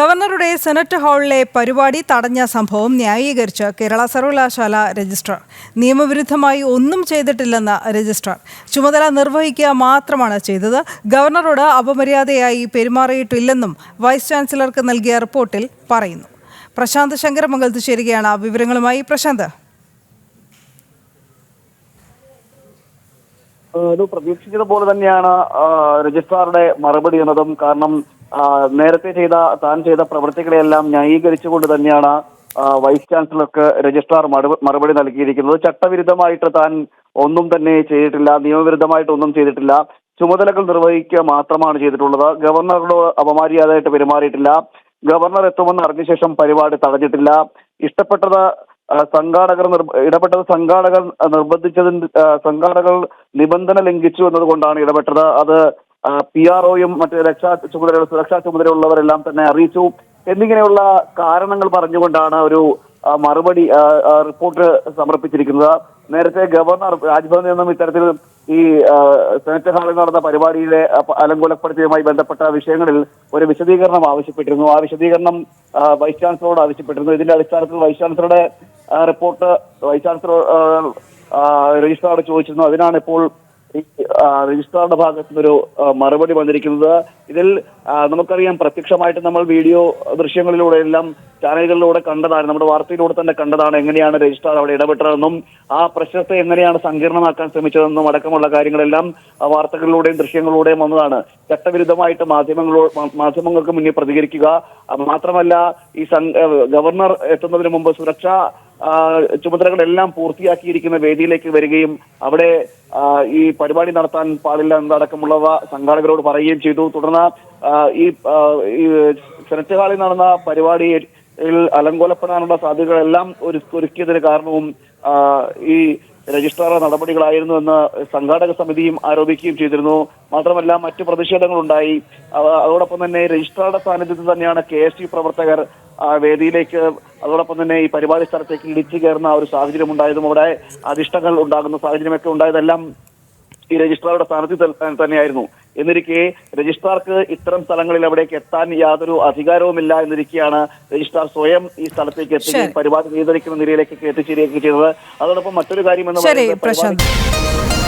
ഗവർണറുടെ സെനറ്റ് ഹാളിലെ പരിപാടി തടഞ്ഞ സംഭവം ന്യായീകരിച്ച് കേരള സർവകലാശാല രജിസ്ട്രാർ. നിയമവിരുദ്ധമായി ഒന്നും ചെയ്തിട്ടില്ലെന്ന് രജിസ്ട്രാർ. ചുമതല നിർവഹിക്കുക മാത്രമാണ് ചെയ്തത്. ഗവർണറോട് അപമര്യാദയായി പെരുമാറിയിട്ടില്ലെന്നും വൈസ് ചാൻസലർക്ക് നൽകിയ റിപ്പോർട്ടിൽ പറയുന്നു. പ്രശാന്ത് ശങ്കരമംഗലത്ത് ചേരുകയാണ് വിവരങ്ങളുമായി. പ്രശാന്ത്, പ്രതീക്ഷിച്ചതുപോലെ തന്നെയാണ് രജിസ്ട്രാറുടെ മറുപടി എന്നതും. കാരണം നേരത്തെ താൻ ചെയ്ത പ്രവൃത്തികളെല്ലാം ന്യായീകരിച്ചുകൊണ്ട് തന്നെയാണ് വൈസ് ചാൻസലർക്ക് രജിസ്ട്രാർ മറുപടി നൽകിയിരിക്കുന്നത്. ചട്ടവിരുദ്ധമായിട്ട് താൻ ഒന്നും തന്നെ ചെയ്തിട്ടില്ല, നിയമവിരുദ്ധമായിട്ട് ഒന്നും ചെയ്തിട്ടില്ല, ചുമതലകൾ നിർവഹിക്കുക മാത്രമാണ് ചെയ്തിട്ടുള്ളത്. ഗവർണറോട് അപമര്യാദയായിട്ട് പെരുമാറിയിട്ടില്ല, ഗവർണർ എത്തുമെന്ന് അറിഞ്ഞ ശേഷം പരിപാടി തടഞ്ഞിട്ടില്ല, ഇടപെട്ടത് സംഘാടകർ സംഘാടകർ നിബന്ധന ലംഘിച്ചു എന്നതുകൊണ്ടാണ് ഇടപെട്ടത്. അത് PROയും മറ്റ് സുരക്ഷാ ചുമതലയുള്ളവരെല്ലാം തന്നെ അറിയിച്ചു എന്നിങ്ങനെയുള്ള കാരണങ്ങൾ പറഞ്ഞുകൊണ്ടാണ് ഒരു മറുപടി റിപ്പോർട്ട് സമർപ്പിച്ചിരിക്കുന്നത്. നേരത്തെ ഗവർണർ രാജ്ഭവനിൽ നിന്നും ഇത്തരത്തിൽ ഈ സെനറ്റ് ഹാളിൽ നടന്ന പരിപാടിയിലെ അലങ്കോലപ്പെടുത്തിയതുമായി ബന്ധപ്പെട്ട വിഷയങ്ങളിൽ ഒരു വിശദീകരണം ആവശ്യപ്പെട്ടിരുന്നു. ആ വിശദീകരണം വൈസ് ചാൻസലറോട് ആവശ്യപ്പെട്ടിരുന്നു. ഇതിന്റെ അടിസ്ഥാനത്തിൽ വൈസ് ചാൻസലറുടെ റിപ്പോർട്ട് വൈസ് ചാൻസലർ രജിസ്ട്രാറോട് ചോദിച്ചിരുന്നു. അതിനാണ് ഇപ്പോൾ ഈ രജിസ്ട്രാറുടെ ഭാഗത്തു നിന്നൊരു മറുപടി വന്നിരിക്കുന്നത്. ഇതിൽ നമുക്കറിയാം, പ്രത്യക്ഷമായിട്ട് നമ്മൾ വീഡിയോ ദൃശ്യങ്ങളിലൂടെ എല്ലാം ചാനലുകളിലൂടെ കണ്ടതാണ്, നമ്മുടെ വാർത്തയിലൂടെ തന്നെ കണ്ടതാണ് എങ്ങനെയാണ് രജിസ്ട്രാർ അവിടെ ഇടപെട്ടതെന്നും ആ പ്രശ്നത്തെ എങ്ങനെയാണ് സങ്കീർണമാക്കാൻ ശ്രമിച്ചതെന്നും അടക്കമുള്ള കാര്യങ്ങളെല്ലാം വാർത്തകളിലൂടെയും ദൃശ്യങ്ങളിലൂടെയും വന്നതാണ്. ചട്ടവിരുദ്ധമായിട്ട് മാധ്യമങ്ങൾക്ക് മുന്നിൽ പ്രതികരിക്കുക മാത്രമല്ല, ഈ ഗവർണർ എത്തുന്നതിന് മുമ്പ് സുരക്ഷാ ചുമതലകളെല്ലാം പൂർത്തിയാക്കിയിരിക്കുന്ന വേദിയിലേക്ക് വരികയും അവിടെ ഈ പരിപാടി നടത്താൻ പാടില്ല എന്നതടക്കമുള്ളവ സംഘാടകരോട് പറയുകയും ചെയ്തു. തുടർന്ന് ഈ സെനറ്റ് ഹാളിൽ നടന്ന പരിപാടിയിൽ അലങ്കോലപ്പെടാനുള്ള സാധ്യതകളെല്ലാം ഒരുക്കിയതിന് കാരണവും ഈ രജിസ്ട്രാറുടെ നടപടികളായിരുന്നു എന്ന് സംഘാടക സമിതിയും ആരോപിക്കുകയും ചെയ്തിരുന്നു. മാത്രമല്ല, മറ്റു പ്രതിഷേധങ്ങളുണ്ടായി. അതോടൊപ്പം തന്നെ രജിസ്ട്രാറുടെ സാന്നിധ്യത്തിൽ തന്നെയാണ് KSU പ്രവർത്തകർ വേദിയിലേക്ക്, അതോടൊപ്പം തന്നെ ഈ പരിപാടി സ്ഥലത്തേക്ക് ഇടിച്ചു കയറുന്ന ഒരു സാഹചര്യം ഉണ്ടായതും അവിടെ അധിഷ്ഠങ്ങൾ ഉണ്ടാകുന്ന സാഹചര്യമൊക്കെ ഉണ്ടായതെല്ലാം ഈ രജിസ്ട്രാറുടെ സ്ഥാനത്തിൽ തന്നെയായിരുന്നു. എന്നിരിക്കെ രജിസ്ട്രാർക്ക് ഇത്തരം സ്ഥലങ്ങളിൽ അവിടേക്ക് എത്താൻ യാതൊരു അധികാരവുമില്ല എന്നിരിക്കെയാണ് രജിസ്ട്രാർ സ്വയം ഈ സ്ഥലത്തേക്ക് എത്തുകയും പരിപാടി നിയന്ത്രിക്കുന്ന നിലയിലേക്ക് എത്തിച്ചേരുകയൊക്കെ ചെയ്തത്. അതോടൊപ്പം മറ്റൊരു കാര്യം എന്ന് പറയുന്നത്